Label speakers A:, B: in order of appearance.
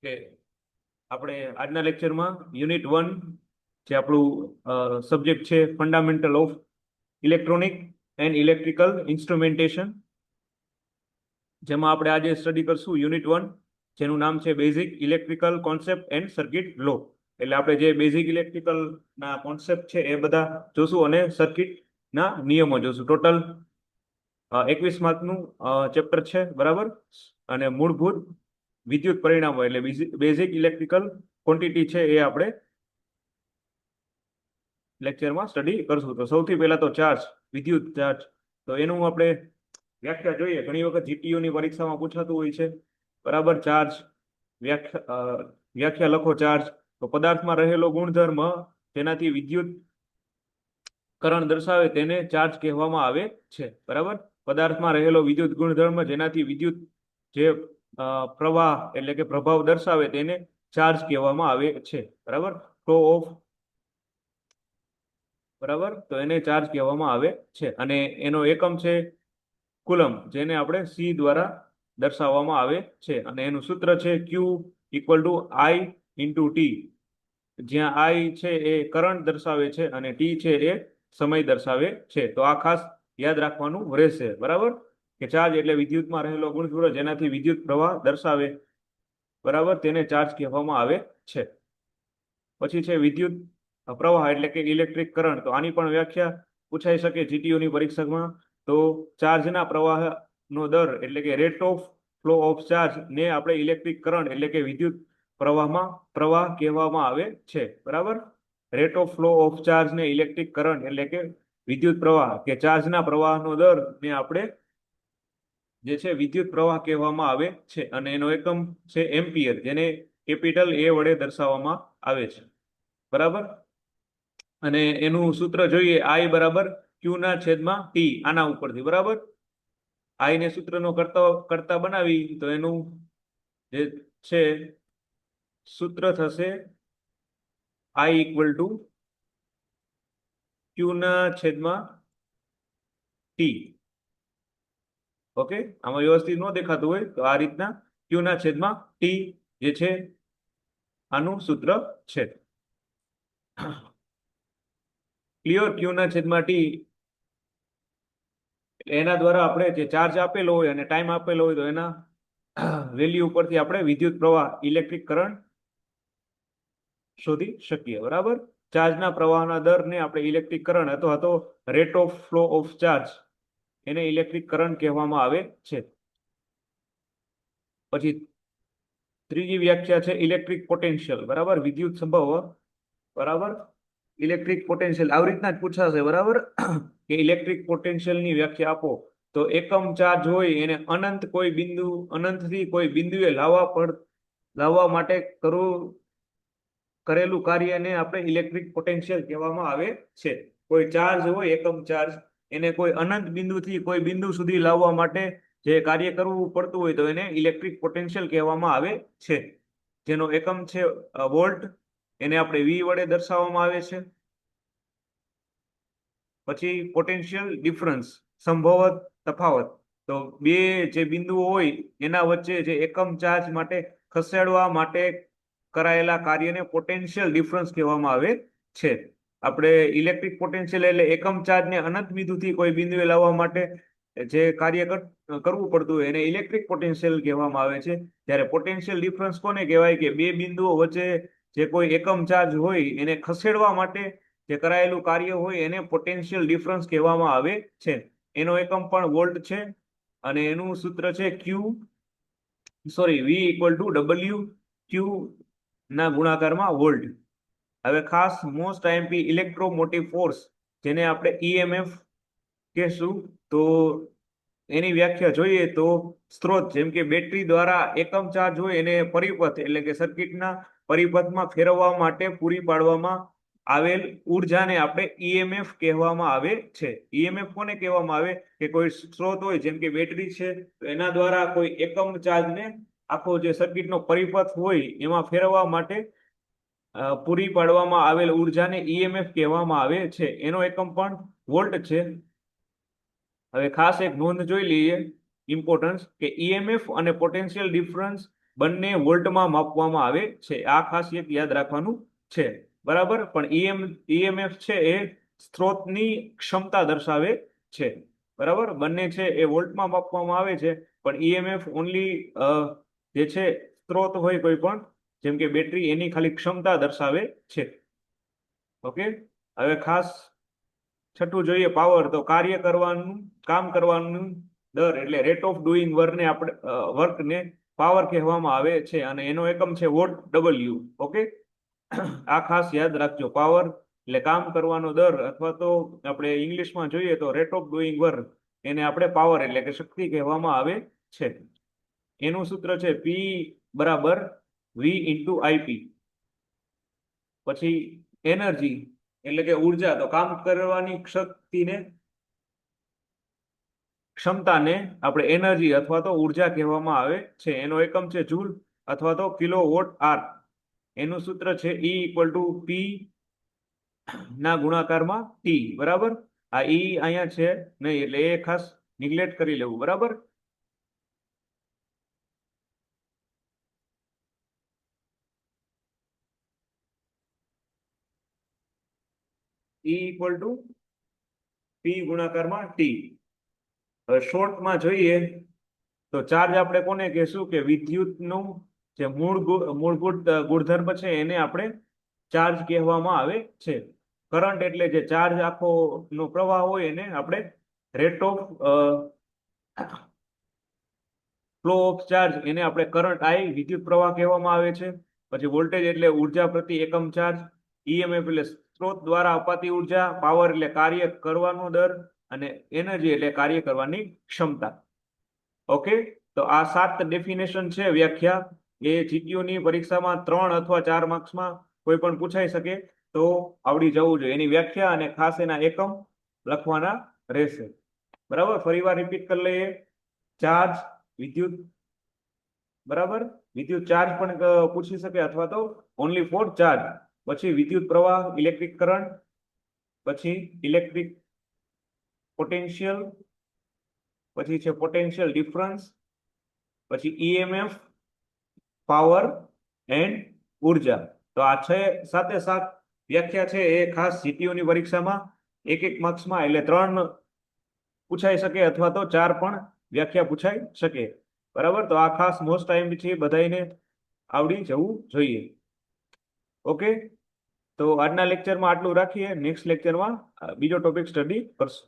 A: કે આપણે આજના લેક્ચરમાં યુનિટ 1 જે આપણું સબ્જેક્ટ છે fundamental of electronic and electrical instrumentation, જેમાં આપણે આજે સ્ટડી કરશું યુનિટ 1, જેનું નામ છે basic electrical concept and circuit law. એટલે આપણે જે બેઝિક ઇલેક્ટ્રિકલ ના કોન્સેપ્ટ છે એ બધા જોશું અને સર્કિટ ના નિયમો જોશું. ટોટલ 21 માર્કનું ચેપ્ટર છે, બરાબર. અને મૂળભૂત વિદ્યુત પરિણામો એટલે બેઝિક ઇલેક્ટ્રિકલ ક્વોન્ટિટી છે એ આપણે લેક્ચરમાં સ્ટડી કરશું. તો સૌથી પહેલા તો ચાર્જ, વિદ્યુત ચાર્જ. તો એનું આપણે વ્યાખ્યા જોઈએ. ઘણી વખત જીટીયુ ની પરીક્ષામાં પૂછાતું હોય છે, બરાબર. ચાર્જ વ્યાખ્યા લખો. ચાર્જ તો પદાર્થમાં રહેલો ગુણધર્મ જેનાથી વિદ્યુત કરણ દર્શાવે તેને ચાર્જ કહેવામાં આવે છે, બરાબર. પદાર્થમાં રહેલો વિદ્યુત ગુણધર્મ જેનાથી વિદ્યુત જે પ્રવાહ એટલે કે પ્રભાવ દર્શાવે તેને ચાર્જ કહેવામાં આવે છે, બરાબર. ફ્લો ઓફ, બરાબર. તો એને ચાર્જ કહેવામાં આવે છે અને એનો એકમ છે કુલમ, જેને આપણે સી દ્વારા દર્શાવવામાં આવે છે. અને એનું સૂત્ર છે Q equal to I into T, જ્યાં આઈ છે એ કરંટ દર્શાવે છે અને ટી છે એ સમય દર્શાવે છે. તો આ ખાસ યાદ રાખવાનું રહેશે, બરાબર. કે ચાર્જ એટલે વિદ્યુતમાં રહેલો ગુણધર્મ જેનાથી વિદ્યુત પ્રવાહ દર્શાવે, બરાબર, તેને ચાર્જ કહેવામાં આવે છે. પછી છે વિદ્યુત પ્રવાહ એટલે કે ઇલેક્ટ્રિક કરંટ. તો આની પણ વ્યાખ્યા પૂછાઈ શકે જીટીયુ ની પરીક્ષામાં. તો ચાર્જના પ્રવાહનો દર એટલે કે rate of flow of charge ને આપણે ઇલેક્ટ્રિક કરંટ એટલે કે વિદ્યુત પ્રવાહમાં પ્રવાહ કહેવામાં આવે છે, બરાબર. Rate of flow of charge ને ઇલેક્ટ્રિક કરંટ એટલે કે વિદ્યુત પ્રવાહ કે ચાર્જના પ્રવાહનો દર ને આપણે જે છે વિદ્યુત પ્રવાહ કહેવામાં આવે છે. અને એનો એકમ છે એમ્પિયર, જેને કેપિટલ એ વડે દર્શાવવામાં આવે છે, બરાબર. અને એનું સૂત્ર જોઈએ, આઈ બરાબર ક્યુ ના છેદમાં ટી, આના ઉપરથી, બરાબર. આઈ ને સૂત્રનો કરતા બનાવી તો એનું જે છે સૂત્ર થશે આઈ ઇક્વલ ટુ ક્યુ ના છેદમાં ટી. ઓકે, આમાં વ્યવસ્થિત ન દેખાતું હોય તો આ રીતના ક્યુ ના છેદમાં ટી જે છે આનું સૂત્ર છે. ક્લિયર? ક્યુ ના છેદમાં ટી, એના દ્વારા આપણે જે ચાર્જ આપેલો હોય અને ટાઈમ આપેલો હોય તો એના વેલ્યુ ઉપરથી આપણે વિદ્યુત પ્રવાહ ઇલેક્ટ્રિક કરંટ શોધી શકીએ, બરાબર. ચાર્જના પ્રવાહના દરને આપણે ઇલેક્ટ્રિક કરંટ અથવા તો rate of flow of charge એને ઇલેક્ટ્રિક કરંટ કહેવામાં આવે છે. પછી ત્રીજી વ્યાખ્યા છે ઇલેક્ટ્રિક પોટેન્શિયલ, બરાબર. વિદ્યુત સંભવ, બરાબર. ઇલેક્ટ્રિક પોટેન્શિયલ આવી રીતના જ પૂછાશે, બરાબર. કે ઇલેક્ટ્રિક પોટેન્શિયલની વ્યાખ્યા આપો. તો એકમ ચાર્જ હોય એને અનંતથી કોઈ બિંદુએ લાવવા માટે કરેલું કાર્યને આપણે ઇલેક્ટ્રિક પોટેન્શિયલ કહેવામાં આવે છે. કોઈ ચાર્જ હોય, એકમ ચાર્જ, એને કોઈ અનંત બિંદુથી કોઈ બિંદુ સુધી લાવવા માટે જે કાર્ય કરવું પડતું હોય તો એને ઇલેક્ટ્રિક પોટેન્શિયલ કહેવામાં આવે છે. જેનો એકમ છે વોલ્ટ, એને આપણે વી વડે દર્શાવવામાં આવે છે. પછી પોટેન્શિયલ ડિફરન્સ, સંભવત તફાવત. તો બે જે બિંદુઓ હોય એના વચ્ચે જે એકમ ચાર્જ માટે ખસેડવા માટે કરાયેલા કાર્યને પોટેન્શિયલ ડિફરન્સ કહેવામાં આવે છે. આપણે ઇલેક્ટ્રિક પોટેન્શિયલ એટલે એકમ ચાર્જને અનંત બિંદુથી કોઈ બિંદુએ લાવવા માટે જે કાર્ય કરવું પડતું હોય એને ઇલેક્ટ્રિક પોટેન્શિયલ કહેવામાં આવે છે. ત્યારે પોટેન્શિયલ ડિફરન્સ કોને કહેવાય? કે બે બિંદુઓ વચ્ચે જે કોઈ એકમ ચાર્જ હોય એને ખસેડવા માટે જે કરાયેલું કાર્ય હોય એને પોટેન્શિયલ ડિફરન્સ કહેવામાં આવે છે. એનો એકમ પણ વોલ્ટ છે અને એનું સૂત્ર છે વી ઇક્વલ ટુ ડબલ્યુ ક્યુ ના ગુણાકારમાં વોલ્ટ. હવે ખાસ મોસ્ટ આઈએમપી ઇલેક્ટ્રોમોટિવ ફોર્સ, જેને આપણે ઈએમએફ કહેશું, તો એની વ્યાખ્યા જોઈએ તો સ્ત્રોત જેમ કે બેટરી દ્વારા એકમ ચાર્જ હોય એને પરિપથ એટલે કે સર્કિટના પરિપથમાં ફેરવવા માટે પૂરી પાડવામાં આવેલ ઉર્જાને આપણે ઈએમએફ કહેવામાં આવે છે. ઈએમએફ કોને કહેવામાં આવે? કે કોઈ સ્ત્રોત હોય જેમ કે બેટરી છે તો એના દ્વારા કોઈ એકમ ચાર્જને આખો જે સર્કિટનો પરિપથ હોય એમાં ફેરવવા માટે પૂરી પાડવામાં આવેલ ઉર્જાને ઈએમએફ કહેવામાં આવે છે. એનો એકમ પણ વોલ્ટ છે. હવે ખાસ એક નોંધ જોઈ લઈએ, ઇમ્પોર્ટન્સ, કે ઈએમએફ અને પોટેન્શિયલ ડિફરન્સ બંને વોલ્ટમાં માપવામાં આવે છે. આ ખાસ એક યાદ રાખવાનું છે. બરાબર. પણ ઈએમએફ છે એ સ્ત્રોતની ક્ષમતા દર્શાવે છે. બરાબર. બંને છે એ વોલ્ટમાં માપવામાં આવે છે, પણ ઈએમએફ ઓનલી જે છે સ્ત્રોત હોય કોઈ પણ, જેમ કે બેટરી, એની ખાલી ક્ષમતા દર્શાવે છે. ઓકે. હવે ખાસ છઠ્ઠું જોઈએ પાવર. તો કાર્ય કરવાનું, કામ કરવાનું દર એટલે રેટ ઓફ ડુઈંગ વર્કને પાવર કહેવામાં આવે છે, અને એનો એકમ છે વોટ ડબલ્યુ. ઓકે. આ ખાસ યાદ રાખજો. પાવર એટલે કામ કરવાનો દર, અથવા તો આપણે ઇંગ્લિશમાં જોઈએ તો રેટ ઓફ ડુઈંગ વર્ક, એને આપણે પાવર એટલે કે શક્તિ કહેવામાં આવે છે. એનું સૂત્ર છે પી બરાબર વી ઇન્ટુ આઈપી. પછી એનર્જી એટલે કે ઉર્જા. તો કામ કરવાની ક્ષમતાને આપણે એનર્જી અથવા તો ઉર્જા કહેવામાં આવે છે. એનો એકમ છે જૂલ અથવા તો કિલો વોટ આર. એનું સૂત્ર છે ઈ ઇક્વલ ટુ પી ના ગુણાકારમાં ટી. બરાબર. આ ઈ અહીંયા છે નહીં, એટલે એ ખાસ નિગ્લેક્ટ કરી લેવું. બરાબર. ઈ ઇક્વલ ટુ પી ગુણાકારમાં ટી. હવે શોર્ટમાં જોઈએ તો ચાર્જ આપણે કોને કહેશું? કે વિદ્યુતનું જે મૂળભૂત ગુણધર્મ છે એને આપણે ચાર્જ કહેવામાં આવે છે. કરંટ એટલે જે ચાર્જ આખો નો પ્રવાહ હોય એને આપણે rate of flow of charge, એને આપણે કરંટ આઈ, વિદ્યુત પ્રવાહ કહેવામાં આવે છે. પછી વોલ્ટેજ એટલે ઉર્જા પ્રતિ એકમ ચાર્જ. ઈએમએફ એટલે સ્ત્રોત દ્વારા અપાતી ઉર્જા. પાવર એટલે કાર્ય કરવાનો દર. અને એનર્જી એટલે કાર્ય કરવાની ક્ષમતા. ઓકે. તો આ 7 ડેફિનેશન છે, વ્યાખ્યા. એ જીટીયુની પરીક્ષામાં 3 અથવા 4 માર્ક્સમાં કોઈ પણ પૂછાઈ શકે, તો આવડી જવું જોઈએ. એની વ્યાખ્યા અને ખાસ એના એકમ લખવાના રહેશે. બરાબર. ફરીવાર રિપીટ કરી લઈએ. ચાર્જ, વિદ્યુત. બરાબર. વિદ્યુત ચાર્જ પણ પૂછી શકે, અથવા તો ઓનલી ફોર ચાર્જ. પછી વિદ્યુત પ્રવાહ, ઇલેક્ટ્રિક કરંટ. પછી ઇલેક્ટ્રિક પોટેન્શિયલ. પછી છે પોટેન્શિયલ ડિફરન્સ. પછી ઈએમએફ, પાવર એન્ડ ઉર્જા. તો આ 7 વ્યાખ્યા છે એ ખાસ જીટીયુની પરીક્ષામાં 1 માર્ક્સમાં એટલે 3 પૂછાઈ શકે, અથવા તો 4 પણ વ્યાખ્યા પૂછાઈ શકે. બરાબર. તો આ ખાસ મોસ્ટ ટાઈમ છે, બધાને આવડી જવું જોઈએ. ઓકે. તો આજના લેક્ચરમાં આટલું રાખીએ. નેક્સ્ટ લેક્ચરમાં બીજો ટોપિક સ્ટડી કરશું.